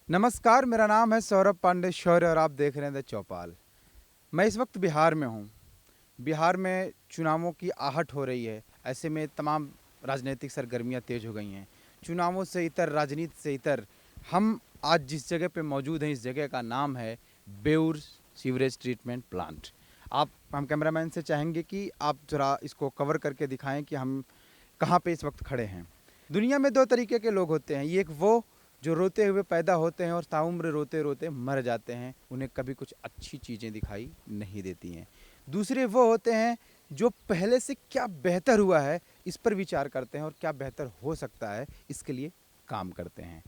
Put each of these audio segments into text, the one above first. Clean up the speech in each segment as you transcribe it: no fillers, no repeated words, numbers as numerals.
नमस्कार, मेरा नाम है सौरभ पांडे शौर्य और आप देख रहे हैं द चौपाल। मैं इस वक्त बिहार में हूँ। बिहार में चुनावों की आहट हो रही है। ऐसे में तमाम राजनीतिक सरगर्मियाँ तेज हो गई हैं। चुनावों से इतर, राजनीति से इतर, हम आज जिस जगह पे मौजूद हैं, इस जगह का नाम है बेउर सीवरेज ट्रीटमेंट प्लांट। हम कैमरामैन से चाहेंगे कि आप ज़रा इसको कवर करके दिखाएं कि हम कहाँ पे इस वक्त खड़े हैं। दुनिया में दो तरीके के लोग होते हैं। एक वो जो रोते हुए पैदा होते हैं और ताउम्र रोते रोते मर जाते हैं, उन्हें कभी कुछ अच्छी चीज़ें दिखाई नहीं देती हैं। दूसरे वो होते हैं जो पहले से क्या बेहतर हुआ है इस पर विचार करते हैं और क्या बेहतर हो सकता है इसके लिए काम करते हैं।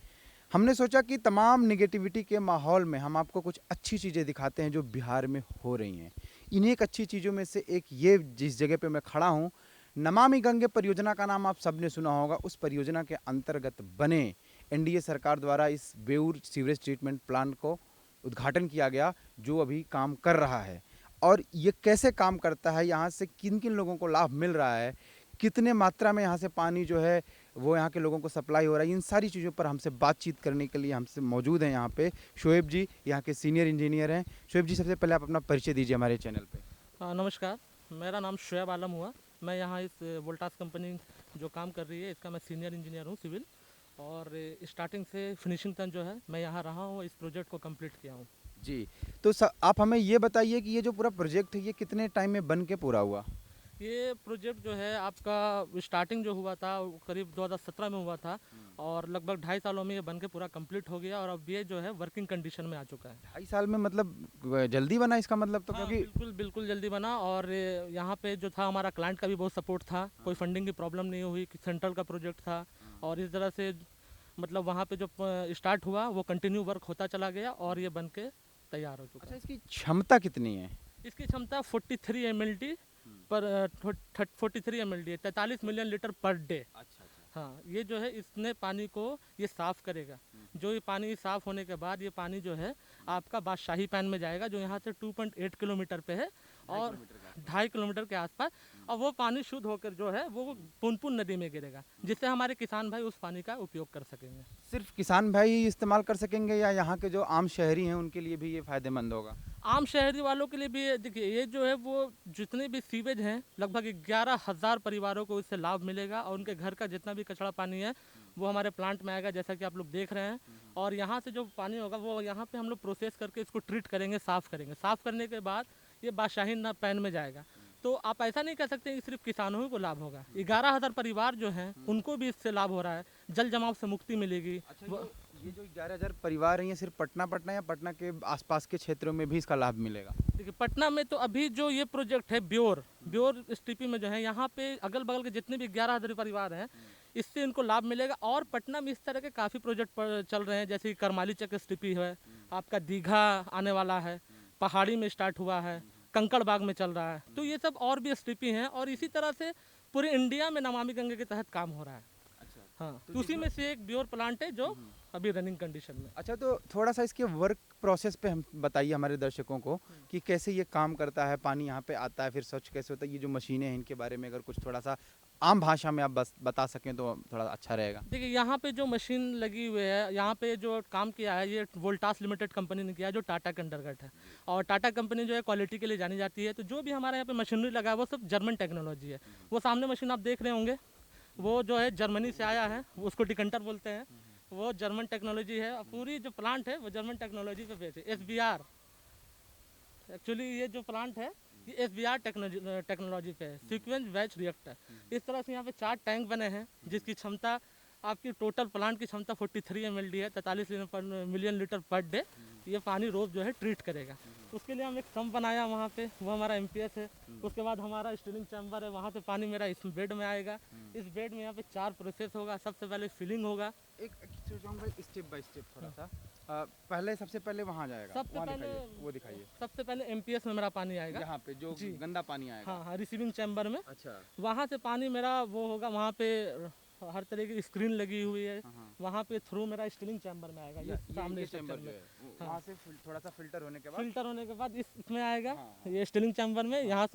हमने सोचा कि तमाम निगेटिविटी के माहौल में हम आपको कुछ अच्छी चीज़ें दिखाते हैं जो बिहार में हो रही हैं। इन्हीं एक अच्छी चीज़ों में से एक ये जिस जगह पे मैं खड़ा हूँ, नमामि गंगे परियोजना का नाम आप सबने सुना होगा। उस परियोजना के अंतर्गत बने एनडीए सरकार द्वारा इस बेउर सीवरेज ट्रीटमेंट प्लांट को उद्घाटन किया गया, जो अभी काम कर रहा है। और ये कैसे काम करता है, यहाँ से किन किन लोगों को लाभ मिल रहा है, कितने मात्रा में यहाँ से पानी जो है वो यहाँ के लोगों को सप्लाई हो रहा है, इन सारी चीज़ों पर हमसे बातचीत करने के लिए हमसे मौजूद हैं यहाँ पे शोएब जी, यहाँ के सीनियर इंजीनियर हैं। शोएब जी, सबसे पहले आप अपना परिचय दीजिए हमारे चैनल पे। नमस्कार। मेरा नाम शुएब आलम हुआ। मैं यहाँ इस वोल्टास कंपनी जो काम कर रही है इसका मैं सीनियर इंजीनियर हूँ सिविल। और स्टार्टिंग से फिनिशिंग तक जो है मैं यहाँ रहा हूँ, इस प्रोजेक्ट को कंप्लीट किया हूँ। जी, तो आप हमें ये बताइए कि ये जो पूरा प्रोजेक्ट है ये कितने टाइम में बन के पूरा हुआ। ये प्रोजेक्ट जो है आपका स्टार्टिंग जो हुआ था वो करीब 2017 में हुआ था और लगभग 2.5 सालों में ये बन के पूरा कंप्लीट हो गया और अब ये जो है वर्किंग कंडीशन में आ चुका है। 2.5 साल में मतलब जल्दी बना इसका मतलब, तो हाँ, क्योंकि बिल्कुल बिल्कुल जल्दी बना। और यहाँ पे जो था हमारा क्लाइंट का भी बहुत सपोर्ट था, कोई फंडिंग की प्रॉब्लम नहीं हुई कि सेंट्रल का प्रोजेक्ट था। और इस तरह से मतलब वहाँ पे जो स्टार्ट हुआ वो कंटिन्यू वर्क होता चला गया और ये बन के तैयार हो चुका अच्छा, है। इसकी क्षमता कितनी है। इसकी क्षमता 43 mld पर 43 mld है, 43 मिलियन लीटर पर डे। अच्छा अच्छा। हाँ, ये जो है इसने पानी को ये साफ़ करेगा। जो ये पानी साफ़ होने के बाद ये पानी जो है आपका बादशाही पैन में जाएगा जो यहाँ से 2.8 किलोमीटर पे है और 2.5 किलोमीटर के आसपास। और वो पानी शुद्ध होकर जो है वो पुनपुन नदी में गिरेगा, जिससे हमारे किसान भाई उस पानी का उपयोग कर सकेंगे। सिर्फ किसान भाई ही इस्तेमाल कर सकेंगे या यहाँ के जो आम शहरी हैं उनके लिए भी ये फायदेमंद होगा। आम शहरी वालों के लिए भी देखिए, ये जो है वो जितने भी सीवेज हैं लगभग 11,000 परिवारों को इससे लाभ मिलेगा और उनके घर का जितना भी कचरा पानी है वो हमारे प्लांट में आएगा, जैसा कि आप लोग देख रहे हैं। और यहाँ से जो पानी होगा वो यहाँ पे हम लोग प्रोसेस करके इसको ट्रीट करेंगे, साफ़ करेंगे। साफ़ करने के बाद ये बादशाही पैन में जाएगा। तो आप ऐसा नहीं कह सकते कि सिर्फ किसानों ही को लाभ होगा, 11,000 परिवार जो हैं उनको भी इससे लाभ हो रहा है। जल जमाव से मुक्ति मिलेगी। अच्छा, ये जो 11,000 परिवार हैं, ये सिर्फ पटना पटना या पटना के आसपास के क्षेत्रों में भी इसका लाभ मिलेगा। देखिए, पटना में तो अभी जो ये प्रोजेक्ट है ब्योर ब्योर स्टीपी में जो है यहाँ पे अगल बगल के जितने भी 11,000 परिवार हैं इससे इनको लाभ मिलेगा। और पटना में इस तरह के काफ़ी प्रोजेक्ट चल रहे हैं, जैसे कि करमाली चक स्टीपी है, आपका दीघा आने वाला है, पहाड़ी में स्टार्ट हुआ है, कंकड़ बाग में चल रहा है। तो ये सब और भी स्टीपी हैं और इसी तरह से पूरे इंडिया में नमामि गंगे के तहत काम हो रहा है। अच्छा, हाँ, तो उसी में से एक ब्योर प्लांट है जो अभी रनिंग कंडीशन में। अच्छा, तो थोड़ा सा इसके वर्क प्रोसेस पे हम बताइए हमारे दर्शकों को कि कैसे ये काम करता है, पानी यहाँ पे आता है, फिर स्वच्छ कैसे होता है, ये जो मशीनें हैं इनके बारे में अगर कुछ थोड़ा सा आम भाषा में आप बस बता सकें तो थोड़ा अच्छा रहेगा। देखिए, यहाँ पे जो मशीन लगी हुई है, यहाँ पे जो काम किया है ये वोल्टास लिमिटेड कंपनी ने किया है जो टाटा के अंतर्गत है। और टाटा कंपनी जो है क्वालिटी के लिए जानी जाती है। तो जो भी हमारे यहाँ पे मशीनरी लगा है वो सब जर्मन टेक्नोलॉजी है। वो सामने मशीन आप देख रहे होंगे वो जो है जर्मनी से आया है, उसको डिकंटर बोलते हैं। वो जर्मन टेक्नोलॉजी है और पूरी जो प्लांट है वो जर्मन टेक्नोलॉजी पे बेस्ड है। SBR एक्चुअली ये जो प्लांट है ये SBR टेक्नोलॉजी पे है, सीक्वेंस बैच रिएक्टर। इस तरह से यहाँ पे 4 टैंक बने हैं जिसकी क्षमता आपकी टोटल प्लांट की क्षमता 43 mld है, 43 मिलियन लीटर पर डे। ये पानी रोज़ जो है ट्रीट करेगा। उसके लिए हम एक सम्प बनाया वहाँ पे, वो हमारा MPS है। उसके बाद हमारा स्टीलिंग चैम्बर है, वहाँ से पानी मेरा इस बेड में आएगा। इस बेड में यहाँ पे 4 प्रोसेस होगा। सबसे पहले फिलिंग होगा। एक चाहूँगा स्टेप बाय स्टेप थोड़ा सा। पहले सबसे पहले वहाँ जाएगा, सबसे वहाँ पहले दिखाइए, वो दिखाइए। सबसे पहले MPS में मेरा पानी आएगा। यहाँ पे जो जी। गंदा पानी आएगा। हाँ हाँ, रिसीविंग चैम्बर में। अच्छा। वहाँ से पानी मेरा वो होगा, वहाँ पे हर तरह की स्क्रीन लगी हुई है। वहाँ पे थ्रू मेरा स्टीलिंग चैम्बर में आएगा। ये सामने चैम्बर स्ट्रक्चर जो में। है हाँ, वहाँ से थोड़ा सा फिल्टर होने के बाद फिल्टर होने के बाद इसमें आएगा। हाँ, ये स्टीलिंग चैम्बर में यहाँ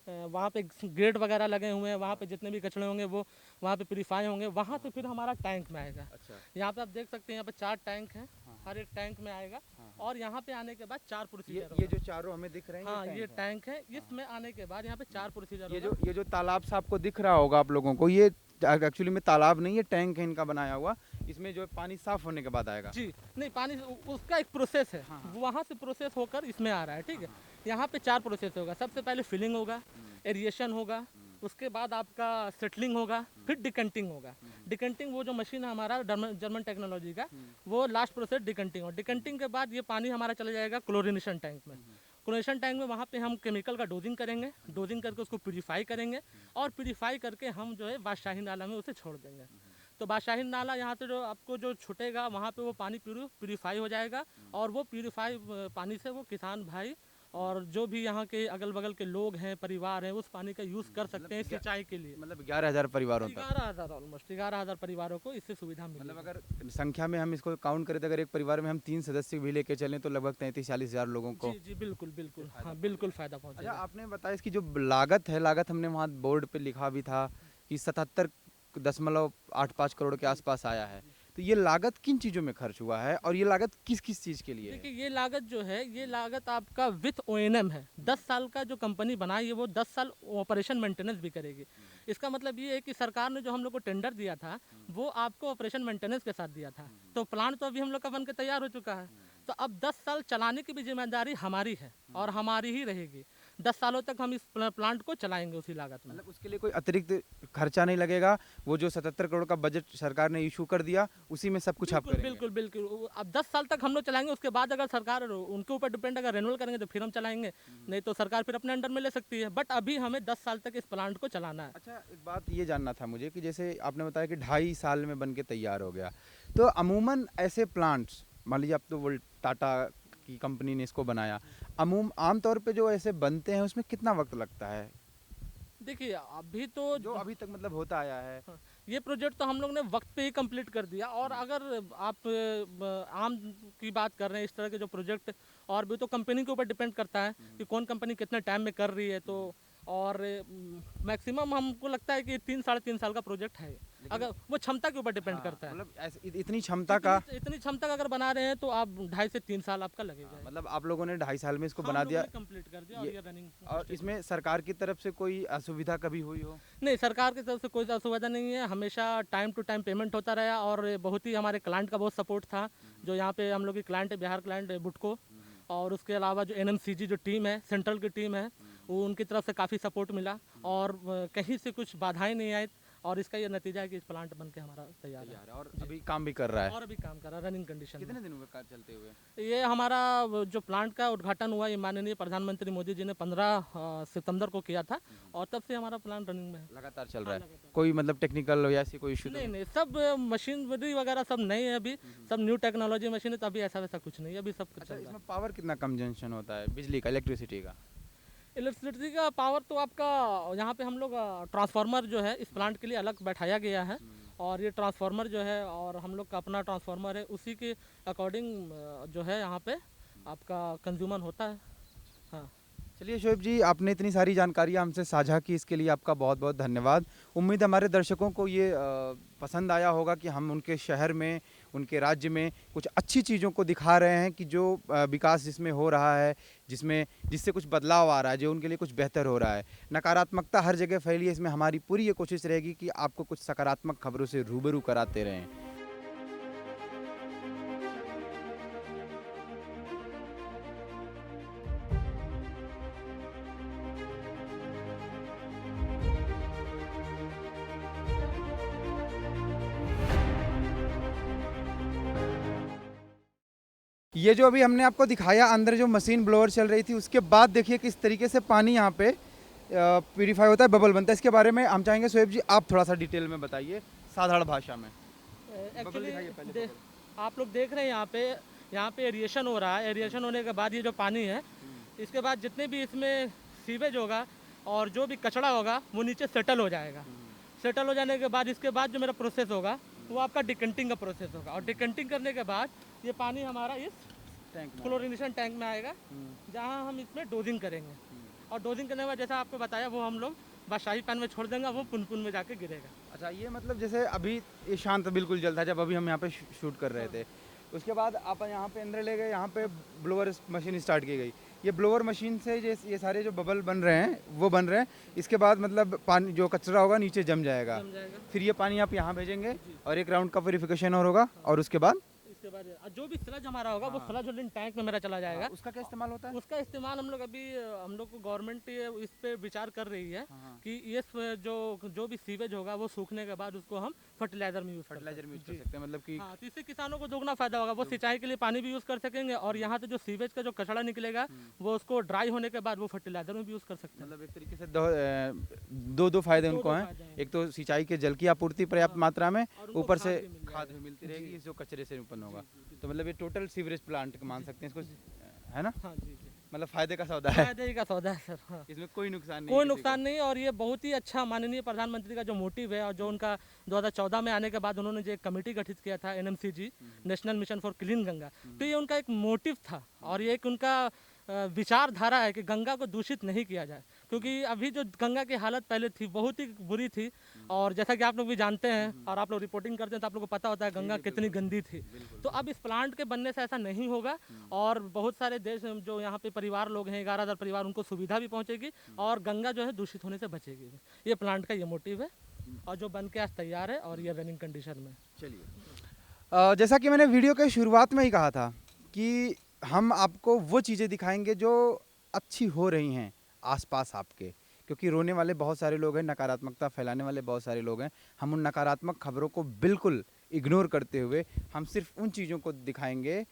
वहाँ पे ग्रेड वगैरह लगे हुए हैं। वहाँ पे जितने भी कचड़े होंगे वो वहाँ पे प्यूरीफाई होंगे। वहाँ से फिर हमारा टैंक में आएगा। अच्छा। यहाँ पे आप देख सकते हैं यहाँ पे 4 टैंक हैं। हर एक टैंक में आएगा। और यहाँ पे आने के बाद 4 प्रोसीजर ये जो चारों हमें दिख रहे हैं हाँ, ये है। टैंक है। इसमें आने के बाद यहाँ पे 4 प्रोसीजर ये जो तालाब सा आपको दिख रहा होगा आप लोगों को, ये एक्चुअली में तालाब नहीं है, टैंक है इनका बनाया हुआ। इसमें जो है पानी साफ होने के बाद आएगा। जी नहीं, पानी उसका एक प्रोसेस है। वहाँ से प्रोसेस होकर इसमें आ रहा है, ठीक है। यहाँ पे 4 प्रोसेस होगा। सबसे पहले फिलिंग होगा, एरिएशन होगा, उसके बाद आपका सेटलिंग होगा, फिर डिकंटिंग होगा। डिकंटिंग वो जो मशीन है हमारा जर्मन टेक्नोलॉजी का, वो लास्ट प्रोसेस डिकंटिंग हो। डिकंटिंग के बाद ये पानी हमारा चला जाएगा क्लोरिनेशन टैंक में। क्लोरिनेशन टैंक में वहाँ पे हम केमिकल का डोजिंग करेंगे, डोजिंग करके उसको प्यूरीफाई करेंगे और प्यूरीफाई करके हम जो है बादशाही नाला में उसे छोड़ देंगे। तो बादशाही नाला यहाँ से जो आपको जो छूटेगा वहाँ पे वो पानी प्यूरीफाई हो जाएगा और वो प्यूरीफाई पानी से वो किसान भाई और जो भी यहाँ के अगल बगल के लोग हैं, परिवार हैं, उस पानी का यूज़ कर सकते हैं सिंचाई के लिए। मतलब 11,000 परिवारों तक। 11,000 ऑलमोस्ट 11,000 परिवारों को इससे सुविधा मिली। मतलब अगर संख्या में हम इसको काउंट करें तो अगर एक परिवार में हम 3 सदस्य भी लेके चलें तो लगभग 33-40,000 लोगों को। जी जी बिल्कुल बिल्कुल, हाँ बिल्कुल फ़ायदा अच्छा, पहुँचेगा। आपने बताया इसकी जो लागत है, लागत हमने वहाँ बोर्ड पे लिखा भी था कि 77.85 करोड़ के आसपास आया है। तो ये लागत किन चीज़ों में खर्च हुआ है और ये लागत किस किस चीज़ के लिए है? देखिए ये लागत जो है, ये लागत आपका विथ ओएनएम है। 10 साल का जो कंपनी बनाई है वो 10 साल ऑपरेशन मेंटेनेंस भी करेगी। इसका मतलब ये है कि सरकार ने जो हम लोग को टेंडर दिया था वो आपको ऑपरेशन मेंटेनेंस के साथ दिया था। तो प्लांट तो अभी हम लोग का बन के तैयार हो चुका है। तो अब 10 साल चलाने की भी जिम्मेदारी हमारी है और हमारी ही रहेगी। 10 सालों तक हम इस प्लांट को चलाएंगे उसी लागत में। मतलब उसके लिए कोई अतिरिक्त खर्चा नहीं लगेगा। वो जो 77 करोड़ का बजट सरकार ने इशू कर दिया उसी में सब कुछ आप बिल्कुल करेंगे। बिल्कुल बिल्कुल। अब 10 साल तक हम लोग चलाएंगे, उसके बाद अगर सरकार उनके ऊपर डिपेंड अगर रेन्यूअल करेंगे तो फिर हम चलाएंगे, नहीं तो सरकार फिर अपने अंडर में ले सकती है। बट अभी हमें 10 साल तक इस प्लांट को चलाना है। अच्छा, एक बात ये जानना था मुझे कि जैसे आपने बताया कि 2.5 साल में बन के तैयार हो गया, तो अमूमन ऐसे प्लांट्स, मान लीजिए अब तो वो टाटा की कंपनी ने इसको बनाया, आमतौर पे जो ऐसे बनते हैं उसमें कितना वक्त लगता है देखिए अभी तो जो अभी तक मतलब होता आया है? हाँ, ये प्रोजेक्ट तो हम लोग ने वक्त पे ही कंप्लीट कर दिया। और अगर आप आम की बात कर रहे हैं, इस तरह के जो प्रोजेक्ट और भी तो कंपनी के ऊपर डिपेंड करता है कि कौन कंपनी कितने टाइम में कर रही है। तो और मैक्सिमम हमको लगता है कि 3 साढ़े 3 साल का प्रोजेक्ट है। अगर वो क्षमता के ऊपर डिपेंड करता है, मतलब इतनी क्षमता का, इतनी क्षमता का अगर बना रहे हैं तो आप 2.5 से 3 साल आपका लगेगा। मतलब आप लोगों ने 2.5 साल में इसको हम बना लोगों दिया ने कंप्लीट कर दिया और ये रनिंग। और इसमें सरकार की तरफ से कोई असुविधा कभी हुई हो? नहीं, सरकार की तरफ से कोई असुविधा नहीं है। हमेशा टाइम टू टाइम पेमेंट होता रहा और बहुत ही हमारे क्लाइंट का बहुत सपोर्ट था। जो यहाँ पे हम लोग की क्लाइंट है बिहार क्लाइंट बुटको, और उसके अलावा जो एनएमसीजी जो टीम है, सेंट्रल की टीम है, वो उनकी तरफ से काफ़ी सपोर्ट मिला और कहीं से कुछ बाधाएं नहीं आई। और इसका ये नतीजा है कि इस प्लांट बन के हमारा तैयार है और अभी काम भी कर रहा है। और अभी काम कर रहा है रनिंग कंडीशन में। कितने दिन हुए कार चलते हुए? ये हमारा जो प्लांट का उद्घाटन हुआ ये माननीय प्रधानमंत्री मोदी जी ने 15 सितंबर को किया था और तब से हमारा प्लांट रनिंग में है। लगातार चल रहा है, कोई मतलब टेक्निकल या ऐसी कोई इशू? नहीं नहीं, सब मशीनरी वगैरह सब नई है, अभी सब न्यू टेक्नोलॉजी मशीन है, तो अभी ऐसा वैसा कुछ नहीं है, अभी सब कुछ अच्छा, चल रहा इसमें पावर कितना कंजम्पशन होता है बिजली का, इलेक्ट्रिसिटी का? है। इलेक्ट्रिसिटी का पावर तो आपका यहाँ पे हम लोग ट्रांसफार्मर जो है इस प्लांट के लिए अलग बैठाया गया है और ये ट्रांसफार्मर जो है और हम लोग का अपना ट्रांसफार्मर है, उसी के अकॉर्डिंग जो है यहाँ पे आपका कंज्यूमर होता है। हाँ चलिए शोएब जी, आपने इतनी सारी जानकारियाँ हमसे साझा की, इसके लिए आपका बहुत बहुत धन्यवाद। उम्मीद है हमारे दर्शकों को ये पसंद आया होगा कि हम उनके शहर में, उनके राज्य में कुछ अच्छी चीज़ों को दिखा रहे हैं कि जो विकास जिसमें हो रहा है, जिससे कुछ बदलाव आ रहा है, जो उनके लिए कुछ बेहतर हो रहा है। नकारात्मकता हर जगह फैली है, इसमें हमारी पूरी ये कोशिश रहेगी कि आपको कुछ सकारात्मक खबरों से रूबरू कराते रहें। ये जो अभी हमने आपको दिखाया अंदर जो मशीन ब्लोअर चल रही थी, उसके बाद देखिए किस तरीके से पानी यहाँ पे प्यूरीफाई होता है, बबल बनता है। इसके बारे में हम चाहेंगे शोएब जी आप थोड़ा सा डिटेल में बताइए साधारण भाषा में। एक्चुअली आप लोग देख रहे हैं यहाँ पे एरिएशन हो रहा है। एरिएशन होने के बाद ये जो पानी है, इसके बाद जितने भी इसमें सीवेज होगा और जो भी कचरा होगा वो नीचे सेटल हो जाएगा। सेटल हो जाने के बाद इसके बाद जो मेरा प्रोसेस होगा वो आपका डिकंटिंग का प्रोसेस होगा और डिकंटिंग करने के बाद ये पानी हमारा इस क्लोरिनेशन टैंक में आएगा जहाँ हम इसमें डोजिंग करेंगे और डोजिंग करने के बाद जैसा आपको बताया वो हम लोग बादशाही पैन में छोड़ देंगे, वो पुनपुन में जाके गिरेगा। अच्छा, ये मतलब जैसे अभी ये शांत बिल्कुल जल था जब अभी हम यहाँ पे शूट कर रहे थे, उसके बाद आप यहाँ पे अंदर ले गए, यहाँ पे ब्लोअर मशीन स्टार्ट की गई। ये ब्लोअर मशीन से ये सारे जो बबल बन रहे हैं वो बन रहे हैं। इसके बाद मतलब पानी जो कचरा होगा नीचे जम जाएगा, जम जाएगा। फिर ये पानी आप यहाँ भेजेंगे और एक राउंड का वेरिफिकेशन और होगा, और उसके बाद इसके बाद जो भी स्लज हमारा होगा वो स्लज होल्डिंग टैंक में मेरा चला जाएगा। उसका क्या इस्तेमाल होता है? उसका इस्तेमाल हम लोग अभी हम लोग को गवर्नमेंट इस पे विचार कर रही है कि ये जो भी सीवेज होगा वो सूखने के बाद उसको हम फर्टिलाइजर में यूज कर सकते हैं, मतलब कि हाँ, तो इससे किसानों को दोगुना फायदा होगा। वो सिंचाई के लिए पानी भी यूज कर सकेंगे और यहाँ से जो सीवेज का जो कचरा निकलेगा वो उसको ड्राई होने के बाद वो फर्टिलाइजर में भी यूज कर सकते हैं। मतलब एक तरीके से दो फायदे उनको हैं। फायदे हैं। एक तो सिंचाई के जल की आपूर्ति पर्याप्त मात्रा में, और उनको ऊपर खाद से भी मिल खाद भी मिलती रहेगी जो कचरे से उत्पन्न होगा। तो मतलब ये टोटल सीवरेज प्लांट मान सकते हैं इसको, है ना? हाँ जी जी, मतलब फायदे का सौदा है, फायदे ही का सौदा है सर। हाँ, इसमें कोई नुकसान नहीं कोई किसी को। नुकसान नहीं। और ये बहुत ही अच्छा माननीय प्रधानमंत्री का जो मोटिव है और जो उनका 2014 में आने के बाद उन्होंने जो एक कमेटी गठित किया था NMCG, national mission for clean Ganga, तो ये उनका एक मोटिव था और ये एक उनका विचारधारा है कि गंगा को दूषित नहीं किया जाए। क्योंकि अभी जो गंगा की हालत पहले थी बहुत ही बुरी थी, और जैसा कि आप लोग भी जानते हैं और आप लोग रिपोर्टिंग करते हैं तो आप लोग को पता होता है गंगा कितनी गंदी थी। तो अब इस प्लांट के बनने से ऐसा नहीं होगा और बहुत सारे देश जो यहाँ पे परिवार लोग हैं 11,000 परिवार, उनको सुविधा भी पहुँचेगी और गंगा जो है दूषित होने से बचेगी। ये प्लांट का ये मोटिव है और जो बन के आज तैयार है और ये रनिंग कंडीशन में। चलिए, जैसा कि मैंने वीडियो के शुरुआत में ही कहा था कि हम आपको वो चीज़ें दिखाएंगे जो अच्छी हो रही हैं आसपास आपके, क्योंकि रोने वाले बहुत सारे लोग हैं, नकारात्मकता फैलाने वाले बहुत सारे लोग हैं। हम उन नकारात्मक खबरों को बिल्कुल इग्नोर करते हुए हम सिर्फ उन चीज़ों को दिखाएंगे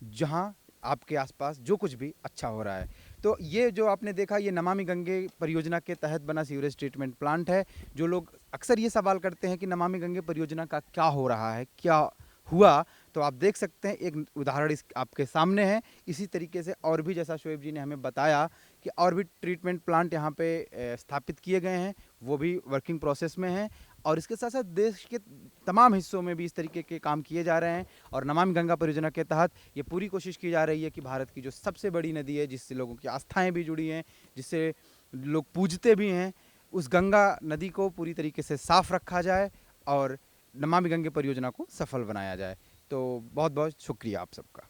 जहां आपके आसपास जो कुछ भी अच्छा हो रहा है। तो ये जो आपने देखा ये नमामि गंगे परियोजना के तहत बना सीवरेज ट्रीटमेंट प्लांट है। जो लोग अक्सर ये सवाल करते हैं कि नमामि गंगे परियोजना का क्या हो रहा है, क्या हुआ, तो आप देख सकते हैं एक उदाहरण इस आपके सामने है। इसी तरीके से और भी, जैसा शोएब जी ने हमें बताया कि और भी ट्रीटमेंट प्लांट यहाँ पे स्थापित किए गए हैं, वो भी वर्किंग प्रोसेस में हैं। और इसके साथ साथ देश के तमाम हिस्सों में भी इस तरीके के काम किए जा रहे हैं। और नमामि गंगा परियोजना के तहत ये पूरी कोशिश की जा रही है कि भारत की जो सबसे बड़ी नदी है, जिससे लोगों की आस्थाएँ भी जुड़ी हैं, जिससे लोग पूजते भी हैं, उस गंगा नदी को पूरी तरीके से साफ रखा जाए और नमामि गंगे परियोजना को सफल बनाया जाए। तो बहुत बहुत शुक्रिया आप सबका।